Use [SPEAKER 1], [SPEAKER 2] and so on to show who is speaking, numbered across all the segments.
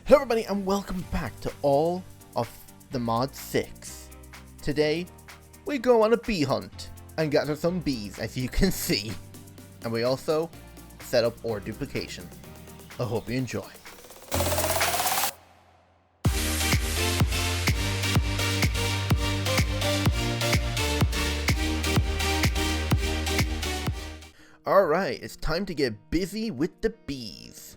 [SPEAKER 1] Hello everybody and welcome back to all of the Mod 6. Today, we go on a bee hunt and gather some bees, as you can see. And we also set up ore duplication. I hope you enjoy. Alright, it's time to get busy with the bees.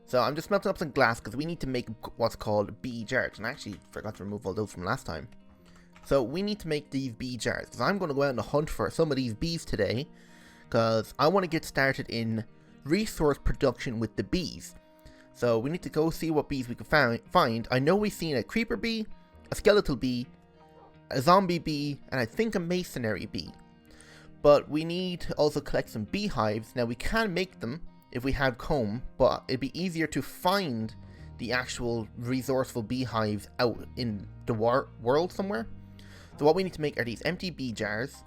[SPEAKER 1] So I'm just melting up some glass because we need to make what's called bee jars. And I actually forgot to remove all those from last time. So we need to make these bee jars because I'm going to go out on a hunt for some of these bees today. Because I want to get started in resource production with the bees. So we need to go see what bees we can find. I know we've seen a creeper bee, a skeletal bee, a zombie bee, and I think a masonry bee. But we need to also collect some beehives. Now we can make them if we had comb, but it'd be easier to find the actual resourceful beehives out in the world somewhere. So what we need to make are these empty bee jars.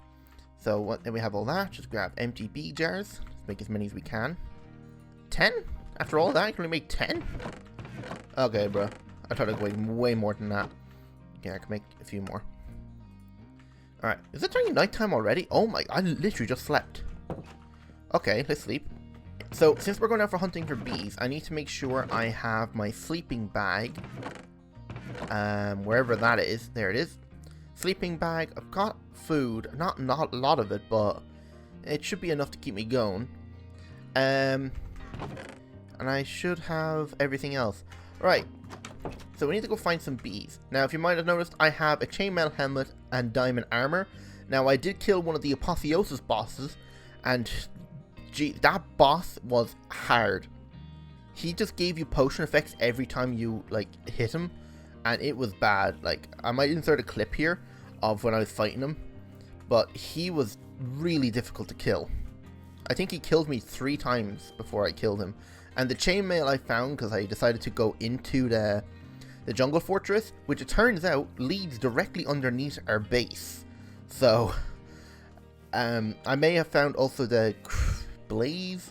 [SPEAKER 1] So then we have all that. Just grab empty bee jars. Let's make as many as we can. 10? After all that, I can only make 10? Okay, bro. I thought I'd go way more than that. Okay, I can make a few more. Alright, is it turning nighttime already? Oh my, I literally just slept. Okay, let's sleep. So, since we're going out for hunting for bees, I need to make sure I have my sleeping bag. Wherever that is. There it is. Sleeping bag. I've got food. Not a lot of it, but it should be enough to keep me going. And I should have everything else. Right. So we need to go find some bees. Now, if you might have noticed, I have a chainmail helmet and diamond armor. Now, I did kill one of the apotheosis bosses, and gee, that boss was hard. He just gave you potion effects every time you, like, hit him, and it was bad. Like, I might insert a clip here of when I was fighting him, but he was really difficult to kill. I think he killed me 3 times before I killed him. And the chainmail I found, because I decided to go into the jungle fortress, which it turns out leads directly underneath our base. So, I may have found also the blaze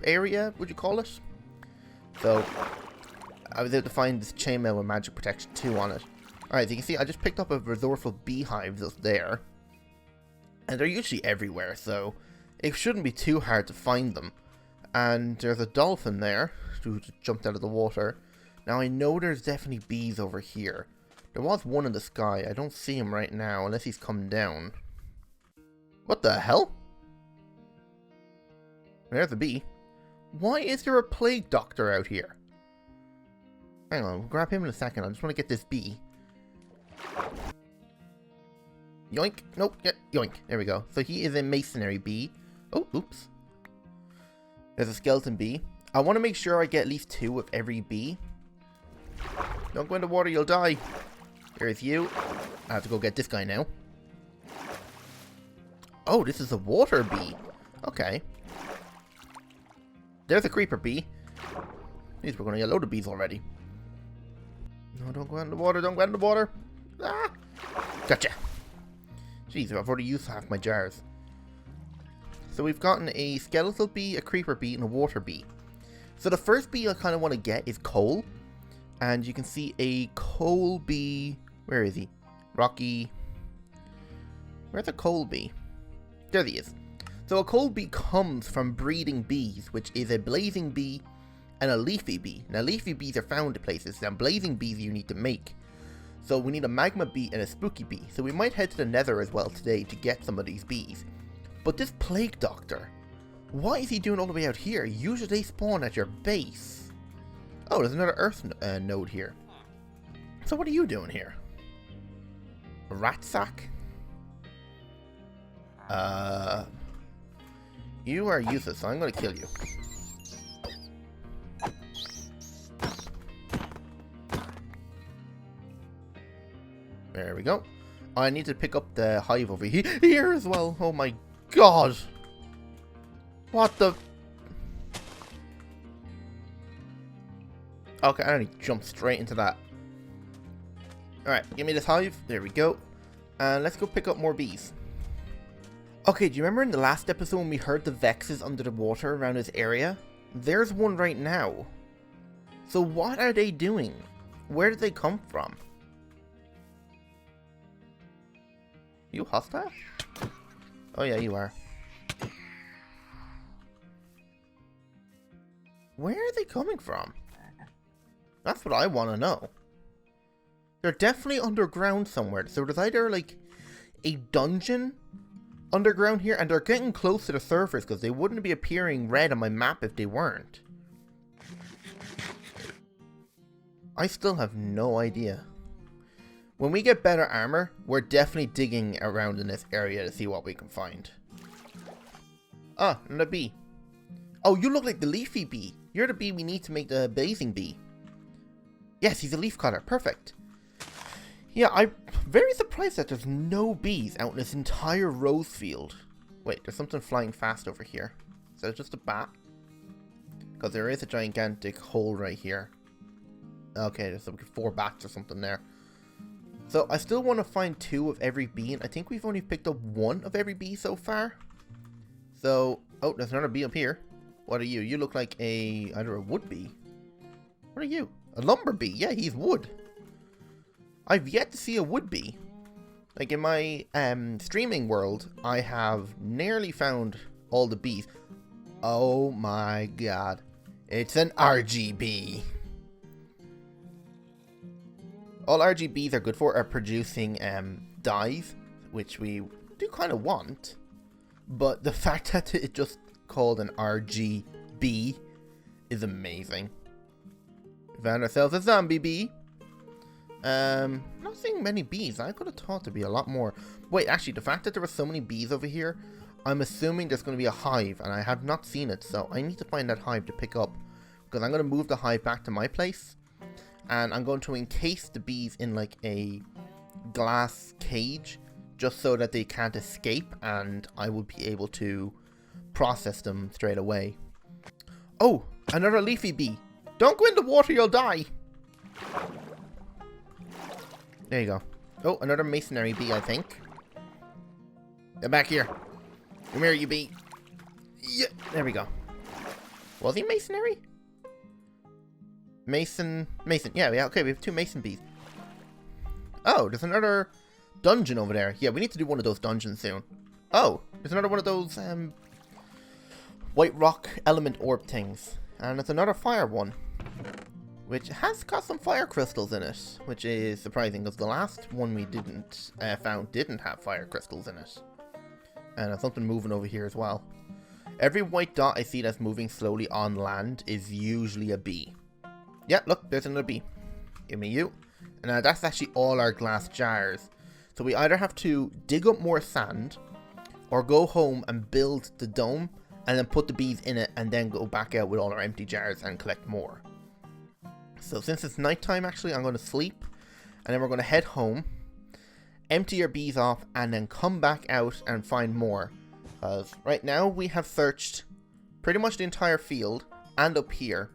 [SPEAKER 1] area, would you call it? So, I was able to find this chainmail with magic protection 2 on it. Alright, so you can see I just picked up a resourceful beehive that's there. And they're usually everywhere, so it shouldn't be too hard to find them. And there's a dolphin there who just jumped out of the water. Now I know there's definitely bees over here. There was one in the sky. I don't see him right now unless he's come down. What the hell? There's a bee. Why is there a plague doctor out here? Hang on, we'll grab him in a second. I just want to get this bee. Yoink. Nope. Yeah, yoink. There we go. So he is a masonry bee. Oh, oops. There's a skeleton bee. I want to make sure I get at least 2 of every bee. Don't go in the water, you'll die. There's you. I have to go get this guy now. Oh, this is a water bee. Okay. There's a creeper bee. Jeez, we're going to get a load of bees already. No, don't go out in the water. Don't go out in the water. Ah! Gotcha. Jeez, I've already used half my jars. So we've gotten a skeletal bee, a creeper bee, and a water bee. So the first bee I kind of want to get is coal. And you can see a coal bee. Where is he? Rocky. Where's a coal bee? There he is. So a coal bee comes from breeding bees, which is a blazing bee and a leafy bee. Now leafy bees are found in places, and blazing bees you need to make. So we need a magma bee and a spooky bee. So we might head to the nether as well today to get some of these bees. But this plague doctor, what is he doing all the way out here? Usually they spawn at your base. Oh, there's another earth node here. So what are you doing here? A rat sack? You are useless, so I'm going to kill you. There we go. I need to pick up the hive over here as well. Oh my god. What the... Okay, I only jumped straight into that. Alright, give me this hive. There we go. And let's go pick up more bees. Okay, do you remember in the last episode when we heard the Vexes under the water around this area? There's one right now. So what are they doing? Where did they come from? You hostile? Oh yeah, you are. Where are they coming from? That's what I want to know. They're definitely underground somewhere. So there's either like a dungeon underground here, and they're getting close to the surface because they wouldn't be appearing red on my map if they weren't. I still have no idea. When we get better armor, we're definitely digging around in this area to see what we can find. Ah, another bee. Oh, you look like the leafy bee. You're the bee we need to make the blazing bee. Yes, he's a leaf cutter. Perfect. Yeah, I'm very surprised that there's no bees out in this entire rose field. Wait, there's something flying fast over here. Is that just a bat? Because there is a gigantic hole right here. Okay, there's like 4 bats or something there. So I still want to find 2 of every bee, and I think we've only picked up 1 of every bee so far. So, oh, there's another bee up here. What are you? You look like either a wood bee. What are you? A lumber bee. Yeah, he's wood. I've yet to see a wood bee. Like in my streaming world, I have nearly found all the bees. Oh my god. It's an RGB. All RGBs are good for are producing dyes, which we do kind of want. But the fact that it's just called an RGB is amazing. We found ourselves a zombie bee. Not seeing many bees. I could have thought there'd be a lot more. Wait, actually, the fact that there were so many bees over here, I'm assuming there's going to be a hive, and I have not seen it, so I need to find that hive to pick up. Because I'm going to move the hive back to my place. And I'm going to encase the bees in like a glass cage just so that they can't escape, and I will be able to process them straight away. Oh, another leafy bee. Don't go in the water, you'll die. There you go. Oh, another masonry bee, I think. Get back here. Come here, you bee. Yeah, there we go. Was he masonry? Mason. Yeah, okay, we have 2 mason bees. Oh, there's another dungeon over there. Yeah, we need to do one of those dungeons soon. Oh, there's another one of those white rock element orb things. And it's another fire one, which has got some fire crystals in it, which is surprising because the last one we found didn't have fire crystals in it. And there's something moving over here as well. Every white dot I see that's moving slowly on land is usually a bee. Yeah, look, there's another bee. Give me you. And that's actually all our glass jars. So we either have to dig up more sand, or go home and build the dome, and then put the bees in it, and then go back out with all our empty jars and collect more. So since it's nighttime, actually, I'm going to sleep, and then we're going to head home, empty our bees off, and then come back out and find more. Because right now we have searched pretty much the entire field and up here.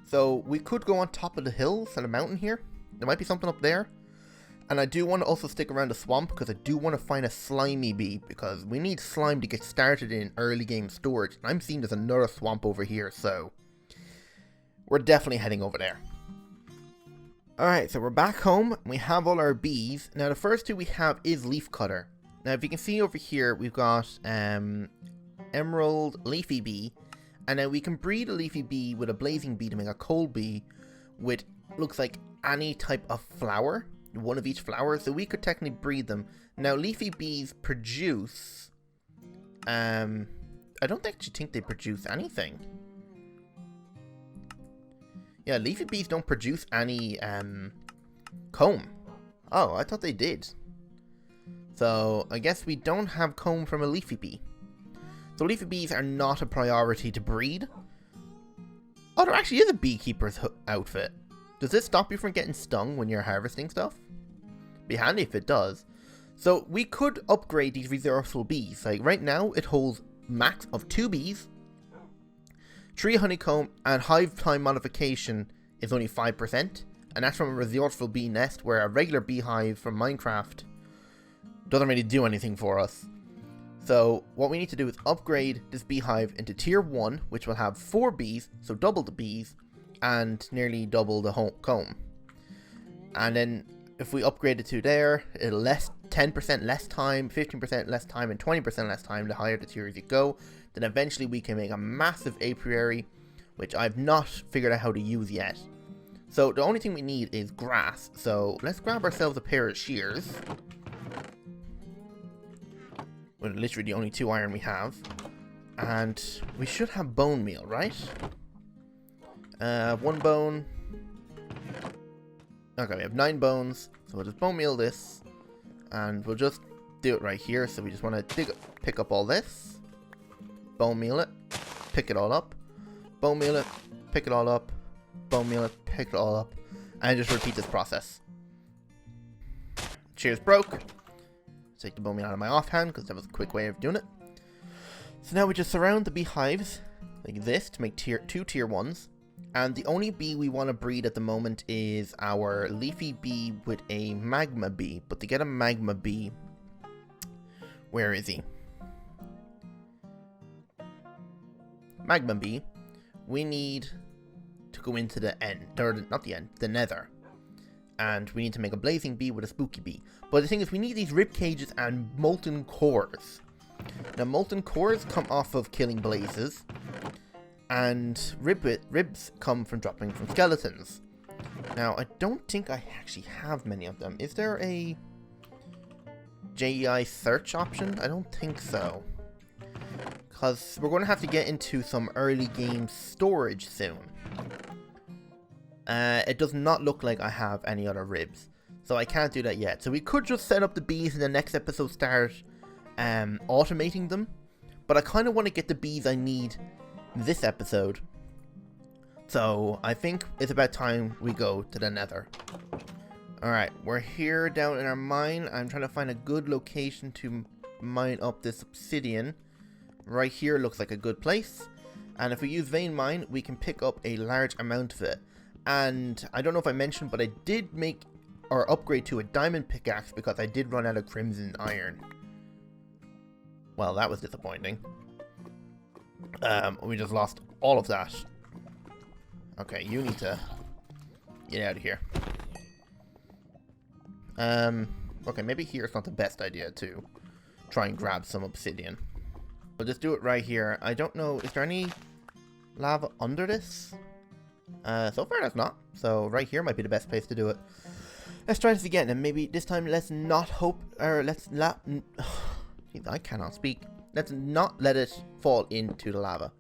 [SPEAKER 1] So we could go on top of the hills and the mountain here. There might be something up there. And I do want to also stick around the swamp because I do want to find a slimy bee, because we need slime to get started in early game storage. And I'm seeing there's another swamp over here, so we're definitely heading over there. Alright, so we're back home, and we have all our bees. Now the first 2 we have is leaf cutter. Now if you can see over here, we've got emerald leafy bee. And then we can breed a leafy bee with a blazing bee to make a coal bee with looks like any type of flower, one of each flower. So we could technically breed them. Now leafy bees produce, I don't actually think they produce anything. Yeah, leafy bees don't produce any comb. Oh, I thought they did. So I guess we don't have comb from a leafy bee. So leafy bees are not a priority to breed. Oh, there actually is a beekeeper's outfit. Does this stop you from getting stung when you're harvesting stuff? Be handy if it does. So we could upgrade these resourceful bees. Like right now it holds max of 2 bees, 3 honeycomb, and hive time modification is only 5%. And that's from a resourceful bee nest, where a regular beehive from Minecraft doesn't really do anything for us. So what we need to do is upgrade this beehive into tier 1, which will have 4 bees, so double the bees, and nearly double the comb. And then if we upgrade it to there, it'll 10% less time, 15% less time, and 20% less time the higher the tiers you go. Then eventually we can make a massive apiary, which I've not figured out how to use yet. So the only thing we need is grass. So let's grab ourselves a pair of shears. With literally the only 2 iron we have. And we should have bone meal, right? 1 bone. Okay, we have 9 bones. So we'll just bone meal this. And we'll just do it right here. So we just want to pick up all this. Bone meal it. Pick it all up. Bone meal it. Pick it all up. Bone meal it. Pick it all up. And just repeat this process. Shears broke. Take the bone meal out of my offhand because that was a quick way of doing it. So now we just surround the beehives like this to make 2 tier 1s. And the only bee we want to breed at the moment is our leafy bee with a magma bee. But to get a magma bee, where is he? Magma bee, we need to go into the end, or not the end, the nether. And we need to make a blazing bee with a spooky bee. But the thing is, we need these rib cages and molten cores. Now, molten cores come off of killing blazes. And ribs come from dropping from skeletons. Now, I don't think I actually have many of them. Is there a JEI search option? I don't think so. Because we're going to have to get into some early game storage soon. It does not look like I have any other ribs. So I can't do that yet. So we could just set up the bees in the next episode, start automating them. But I kind of want to get the bees I need this episode. So I think it's about time we go to the nether. Alright, we're here down in our mine. I'm trying to find a good location to mine up this obsidian. Right here looks like a good place. And if we use vein mine, we can pick up a large amount of it. And I don't know if I mentioned, but I did make or upgrade to a diamond pickaxe because I did run out of crimson iron. Well, that was disappointing. We just lost all of that. Okay, you need to get out of here. Okay, maybe here's not the best idea to try and grab some obsidian. We'll just do it right here. I don't know, is there any lava under this? So far there's not. So right here might be the best place to do it. Let's try this again, and maybe this time let's not hope, or let's not... I cannot speak. Let's not let it fall into the lava.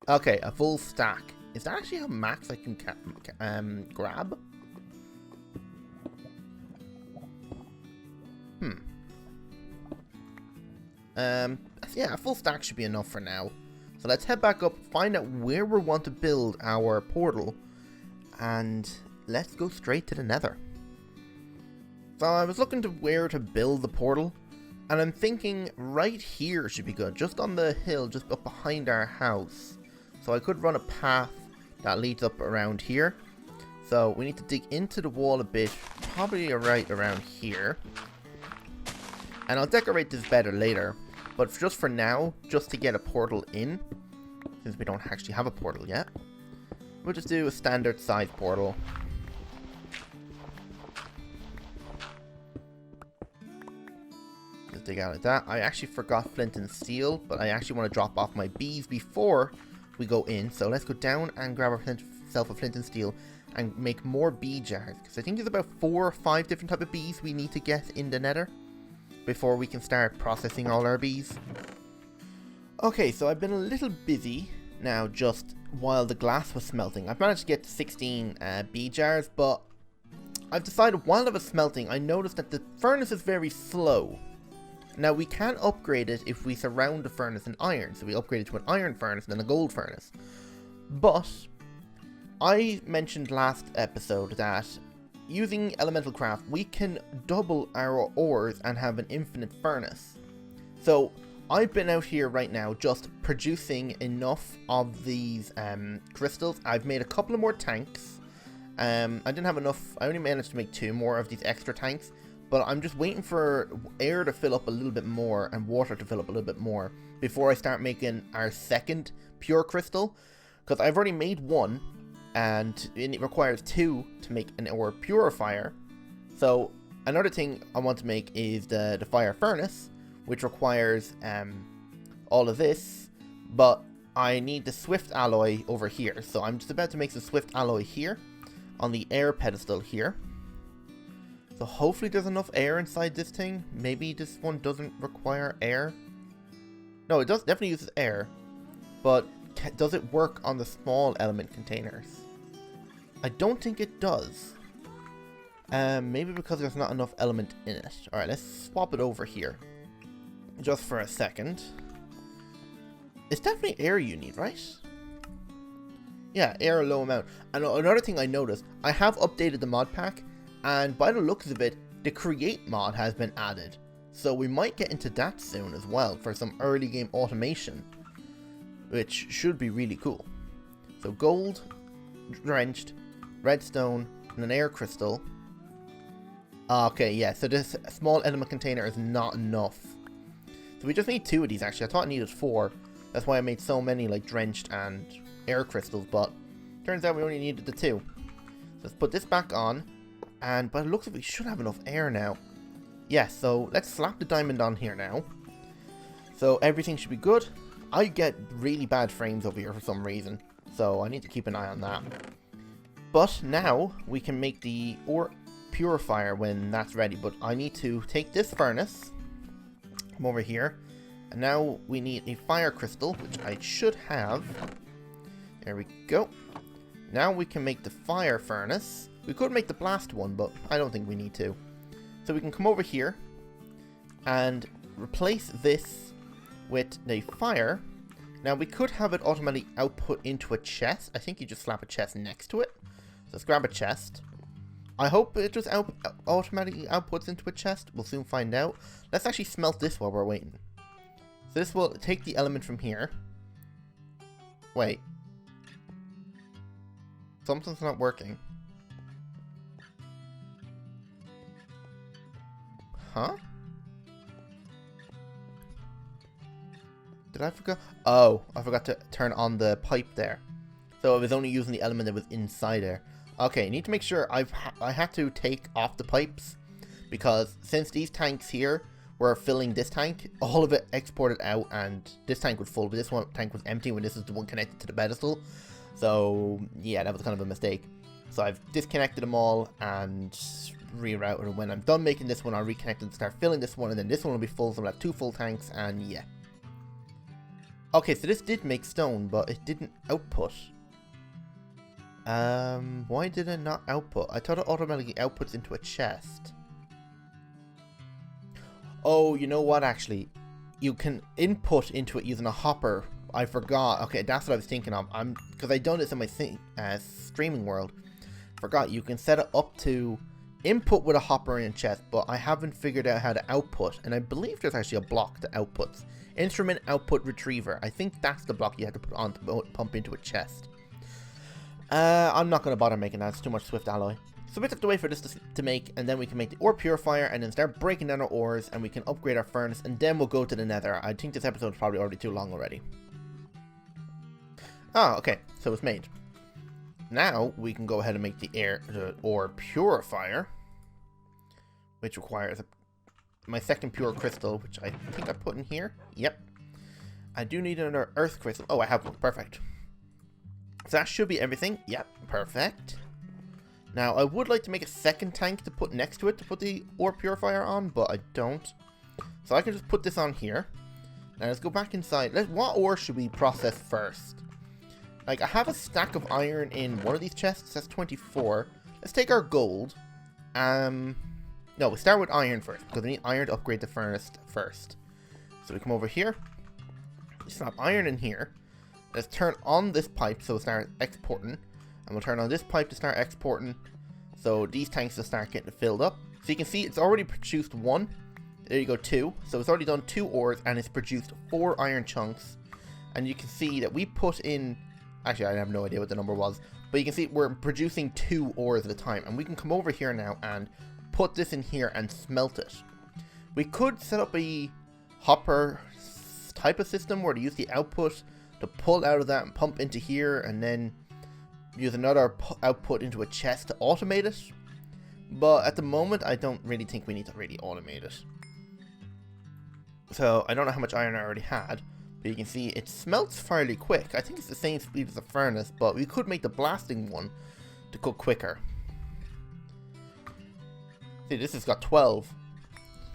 [SPEAKER 1] Okay, a full stack. Is that actually how max I can grab? Yeah, a full stack should be enough for now. So let's head back up, find out where we want to build our portal, and let's go straight to the nether. So I was looking to where to build the portal, and I'm thinking right here should be good, just on the hill, just up behind our house. So I could run a path that leads up around here. So we need to dig into the wall a bit, probably right around here. And I'll decorate this better later, but just for now, just to get a portal in, since we don't actually have a portal yet, we'll just do a standard size portal. Just dig out like that. I actually forgot flint and steel, but I actually want to drop off my bees before we go in. So let's go down and grab ourselves a flint and steel and make more bee jars, because I think there's about 4 or 5 different type of bees we need to get in the nether before we can start processing all our bees. Okay, so I've been a little busy now just while the glass was smelting. I've managed to get to 16 bee jars, but I've decided while it was smelting, I noticed that the furnace is very slow. Now we can upgrade it if we surround the furnace in iron, so we upgrade it to an iron furnace and then a gold furnace. But I mentioned last episode that using elemental craft, we can double our ores and have an infinite furnace. So I've been out here right now just producing enough of these crystals. I've made a couple of more tanks. I didn't have enough. I only managed to make 2 more of these extra tanks, but I'm just waiting for air to fill up a little bit more and water to fill up a little bit more before I start making our second pure crystal, because I've already made one. and it requires 2 to make an ore purifier. So another thing I want to make is the fire furnace, which requires all of this, but I need the swift alloy over here. So I'm just about to make some swift alloy here on the air pedestal here. So hopefully there's enough air inside this thing. Maybe this one doesn't require air. No, it does definitely uses air, but does it work on the small element containers? I don't think it does. Maybe because there's not enough element in it. Alright, let's swap it over here. Just for a second. It's definitely air you need, right? Yeah, air a low amount. And another thing I noticed, I have updated the mod pack, and by the looks of it, the create mod has been added. So we might get into that soon as well for some early game automation, which should be really cool. So gold, drenched, redstone, and an air crystal. Okay, yeah, so this small element container is not enough. So we just need 2 of these actually. I thought I needed 4. That's why I made so many like drenched and air crystals, but turns out we only needed the 2. So let's put this back on, and by the looks of it, we should have enough air now. Yeah, so let's slap the diamond on here now. So everything should be good. I get really bad frames over here for some reason, so I need to keep an eye on that. But now we can make the ore purifier when that's ready, but I need to take this furnace, come over here, and now we need a fire crystal, which I should have. There we go. Now we can make the fire furnace. We could make the blast one, but I don't think we need to. So we can come over here and replace this with the fire. Now we could have it automatically output into a chest. I think you just slap a chest next to it. So let's grab a chest. I hope it just automatically outputs into a chest. We'll soon find out. Let's actually smelt this while we're waiting. So this will take the element from here. Wait. Something's not working. Huh? Did I forget? Oh, I forgot to turn on the pipe there. So I was only using the element that was inside there. Okay, need to make sure I had to take off the pipes, because since these tanks here were filling this tank, all of it exported out, and this tank was full, but this one tank was empty when this is the one connected to the pedestal. So yeah, that was kind of a mistake. So I've disconnected them all and rerouted, and when I'm done making this one, I'll reconnect and start filling this one, and then this one will be full, so I'll have 2 full tanks, and yeah. Okay, so this did make stone, but it didn't output. Why did it not output? I thought it automatically outputs into a chest. Oh, you know what, actually? You can input into it using a hopper. I forgot. Okay, that's what I was thinking of. Because I done this in my streaming world. Forgot, you can set it up to input with a hopper in a chest, but I haven't figured out how to output. And I believe there's actually a block that outputs. Instrument output retriever. I think that's the block you have to put on to pump into a chest. I'm not going to bother making that. It's too much swift alloy. So we just have to wait for this to make, and then we can make the ore purifier, and then start breaking down our ores, and we can upgrade our furnace, and then we'll go to the nether. I think this episode is probably already too long already. Ah, okay. So it's made. Now we can go ahead and make the ore purifier, which requires my second pure crystal, which I think I put in here. Yep. I do need another earth crystal. Oh, I have one. Perfect. So that should be everything. Yep, perfect. Now, I would like to make a second tank to put next to it to put the ore purifier on, but I don't. So I can just put this on here. Now, let's go back inside. What ore should we process first? Like, I have a stack of iron in one of these chests. That's 24. Let's take our gold. No, we start with iron first, because we need iron to upgrade the furnace first. So we come over here. We slap iron in here. Let's turn on this pipe so it'll start exporting. And we'll turn on this pipe to start exporting. So these tanks will start getting filled up. So you can see it's already produced 1. There you go, 2. So it's already done 2 ores, and it's produced 4 iron chunks. And you can see that we put in... Actually, I have no idea what the number was. But you can see we're producing 2 ores at a time. And we can come over here now and put this in here and smelt it. We could set up a hopper type of system where to use the output to pull out of that and pump into here, and then use another output into a chest to automate it. But at the moment, I don't really think we need to really automate it. So I don't know how much iron I already had, but you can see it smelts fairly quick. I think it's the same speed as the furnace, but we could make the blasting one to cook quicker. See, this has got 12.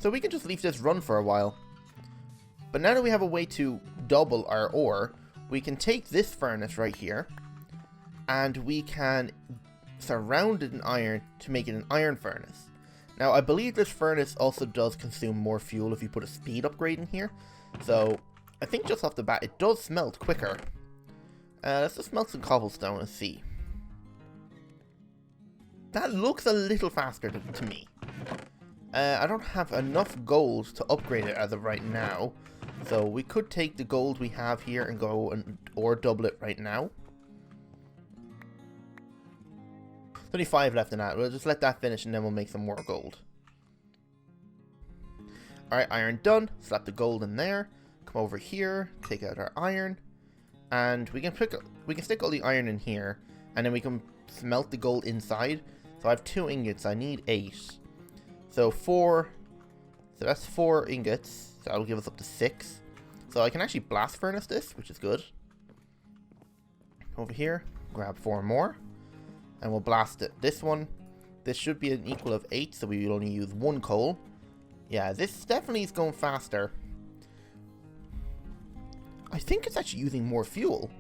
[SPEAKER 1] So we can just leave this run for a while. But now that we have a way to double our ore, we can take this furnace right here, and we can surround it in iron to make it an iron furnace. Now, I believe this furnace also does consume more fuel if you put a speed upgrade in here. So, I think just off the bat, it does smelt quicker. Let's just melt some cobblestone and see. That looks a little faster to me. I don't have enough gold to upgrade it as of right now. So, we could take the gold we have here and go or double it right now. 25 left in that. We'll just let that finish and then we'll make some more gold. Alright, iron done. Slap the gold in there. Come over here. Take out our iron. And we can stick all the iron in here. And then we can smelt the gold inside. So I have 2 ingots. I need 8. So 4. So that's 4 ingots. So that'll give us up to 6. So I can actually blast furnace this, which is good. Over here. Grab 4 more. And we'll blast it. This one, this should be an equal of 8, so we will only use 1 coal. Yeah, this definitely is going faster. I think it's actually using more fuel.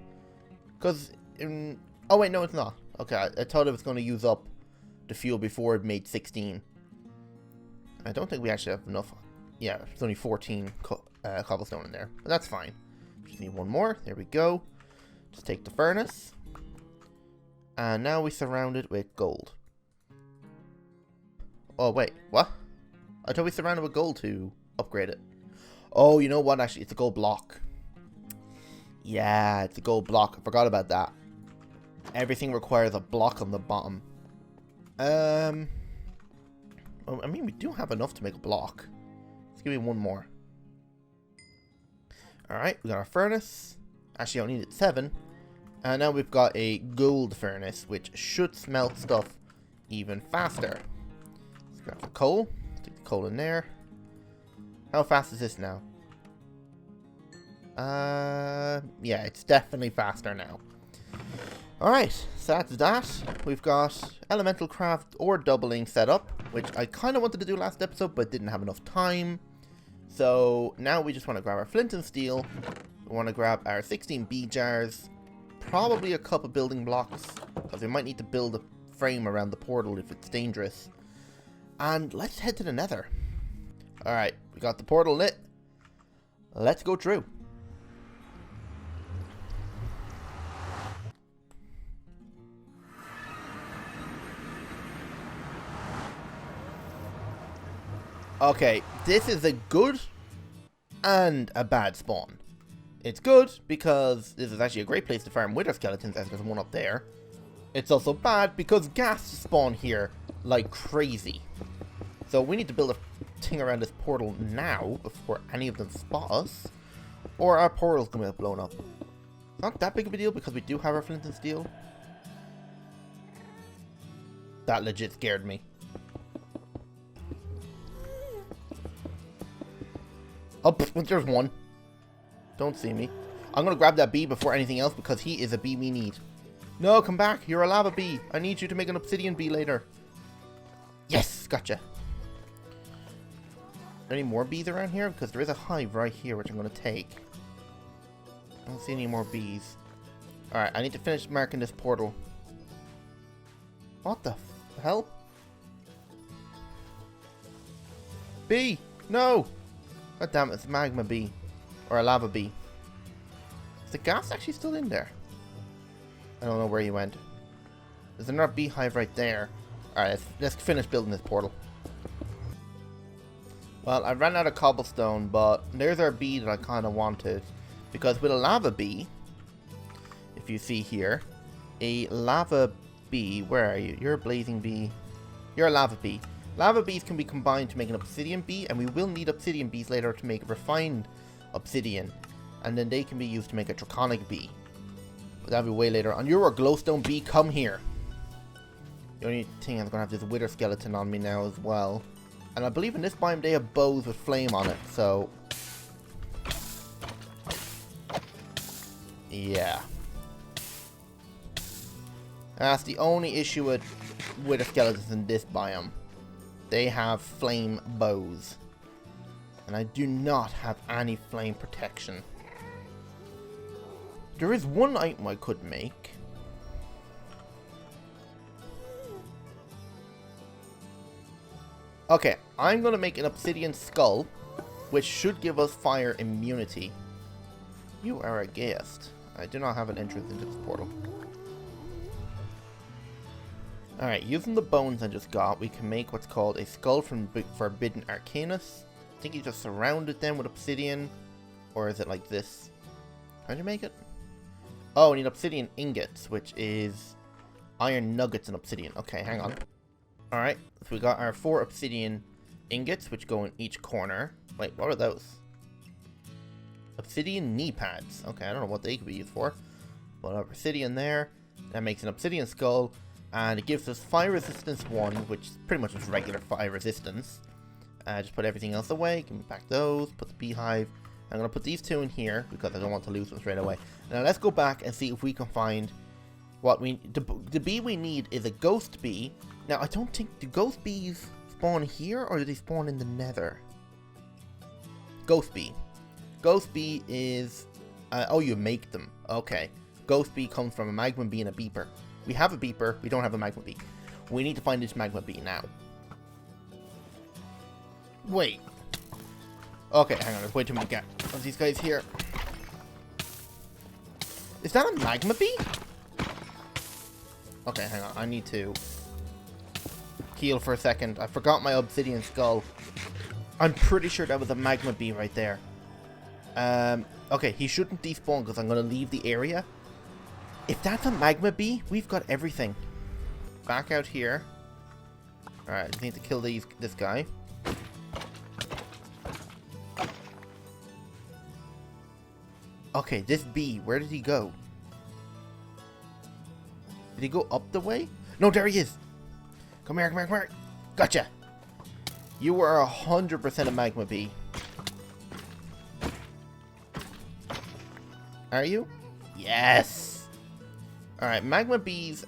[SPEAKER 1] Because, oh wait, no it's not. Okay, I thought it was going to use up the fuel before it made 16. I don't think we actually have enough. Yeah, there's only 14 cobblestone in there. But that's fine. Just need 1 more. There we go. Just take the furnace. And now we surround it with gold. Oh, wait. What? I thought we surrounded with gold to upgrade it. Oh, you know what? Actually, it's a gold block. Yeah, it's a gold block. I forgot about that. Everything requires a block on the bottom. Well, I mean, we do have enough to make a block. Let's give me 1 more. Alright, we got our furnace. Actually, I don't need it 7. And now we've got a gold furnace, which should smelt stuff even faster. Let's grab the coal. Stick the coal in there. How fast is this now? Yeah, it's definitely faster now. Alright, so that's that. We've got elemental craft or doubling set up, which I kind of wanted to do last episode, but didn't have enough time. So now we just want to grab our flint and steel. We want to grab our 16 bee jars. Probably a couple building blocks, because we might need to build a frame around the portal if it's dangerous. And let's head to the nether. Alright, we got the portal lit. Let's go through. Okay, this is a good and a bad spawn. It's good because this is actually a great place to farm wither skeletons, as there's one up there. It's also bad because ghasts spawn here like crazy. So we need to build a thing around this portal now before any of them spot us, or our portal's gonna get blown up. It's not that big of a deal because we do have our flint and steel. That legit scared me. Oh, there's one. Don't see me. I'm gonna grab that bee before anything else because he is a bee we need. No, come back. You're a lava bee. I need you to make an obsidian bee later. Yes, gotcha. Are there any more bees around here? Because there is a hive right here which I'm gonna take. I don't see any more bees. Alright, I need to finish marking this portal. What the hell? Bee! No! God damn it, it's a magma bee. Or a lava bee. Is the gas actually still in there? I don't know where he went. There's another beehive right there. Alright, let's finish building this portal. Well, I ran out of cobblestone, but there's our bee that I kind of wanted. Because with a lava bee, if you see here, a lava bee, where are you? You're a blazing bee. You're a lava bee. Lava bees can be combined to make an obsidian bee, and we will need obsidian bees later to make refined obsidian. And then they can be used to make a draconic bee. But that'll be way later on. You're a glowstone bee. Come here. The only thing I'm going to have this wither skeleton on me now as well. And I believe in this biome they have bows with flame on it, so... yeah. That's the only issue with wither skeletons in this biome. They have flame bows. And I do not have any flame protection. There is one item I could make. Okay, I'm going to make an obsidian skull, which should give us fire immunity. You are a guest. I do not have an entrance into this portal. Alright, using the bones I just got, we can make what's called a skull from Forbidden Arcanus. I think you just surrounded them with obsidian. Or is it like this? How'd you make it? Oh, we need obsidian ingots, which is iron nuggets and obsidian. Okay, hang on. Alright, so we got our 4 obsidian ingots, which go in each corner. Wait, what are those? Obsidian knee pads. Okay, I don't know what they could be used for. But obsidian there. That makes an obsidian skull. And it gives us fire resistance 1, which is pretty much just regular fire resistance. Just put everything else away. Give me back those. Put the beehive. I'm going to put these 2 in here because I don't want to lose them straight away. Now let's go back and see if we can find what we... The bee we need is a ghost bee. Now I don't think... Do ghost bees spawn here or do they spawn in the nether? Ghost bee. Ghost bee is... oh, you make them. Okay. Ghost bee comes from a magma bee and a beeper. We have a beeper. We don't have a magma bee. We need to find this magma bee now. Wait. Okay, hang on. There's way too many gaps. Are these guys here? Is that a magma bee? Okay, hang on. I need to heal for a second. I forgot my obsidian skull. I'm pretty sure that was a magma bee right there. Okay, he shouldn't despawn because I'm going to leave the area. If that's a magma bee, we've got everything. Back out here. Alright, I just need to kill this guy. Okay, this bee, where did he go? Did he go up the way? No, there he is! Come here, come here, come here! Gotcha! You are 100% a magma bee. Are you? Yes! Alright, magma bees,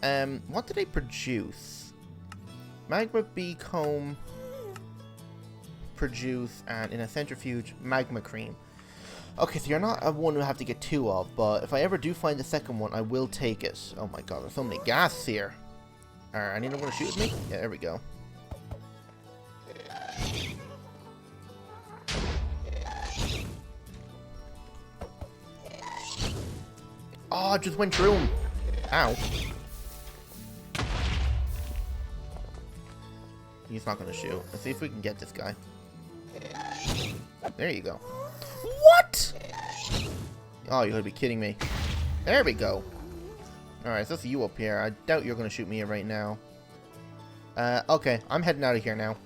[SPEAKER 1] what do they produce? Magma bee comb produce, and in a centrifuge, magma cream. Okay, so you're not a one we'll have to get 2 of, but if I ever do find the second one, I will take it. Oh my god, there's so many gas here. Alright, anyone want to shoot at me? Yeah, there we go. Oh, I just went through him. Ow. He's not going to shoot. Let's see if we can get this guy. There you go. What? Oh, you gotta be kidding me. There we go. Alright, so that's you up here. I doubt you're going to shoot me right now. Okay, I'm heading out of here now.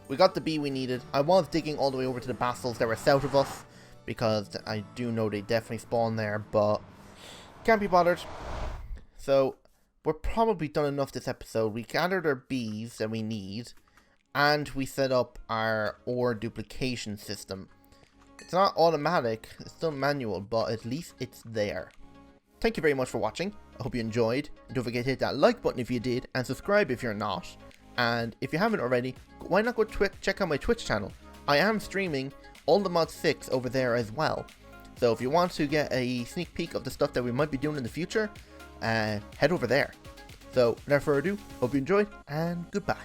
[SPEAKER 1] We got the bee we needed. I was digging all the way over to the bastils that were south of us, because I do know they definitely spawn there, but can't be bothered. So, we're probably done enough this episode. We gathered our bees that we need, and we set up our ore duplication system. It's not automatic, it's still manual, but at least it's there. Thank you very much for watching. I hope you enjoyed. And don't forget to hit that like button if you did, and subscribe if you're not. And if you haven't already, why not go check out my Twitch channel? I am streaming All the Mod 6 over there as well. So if you want to get a sneak peek of the stuff that we might be doing in the future, head over there. So without further ado, hope you enjoyed, and goodbye.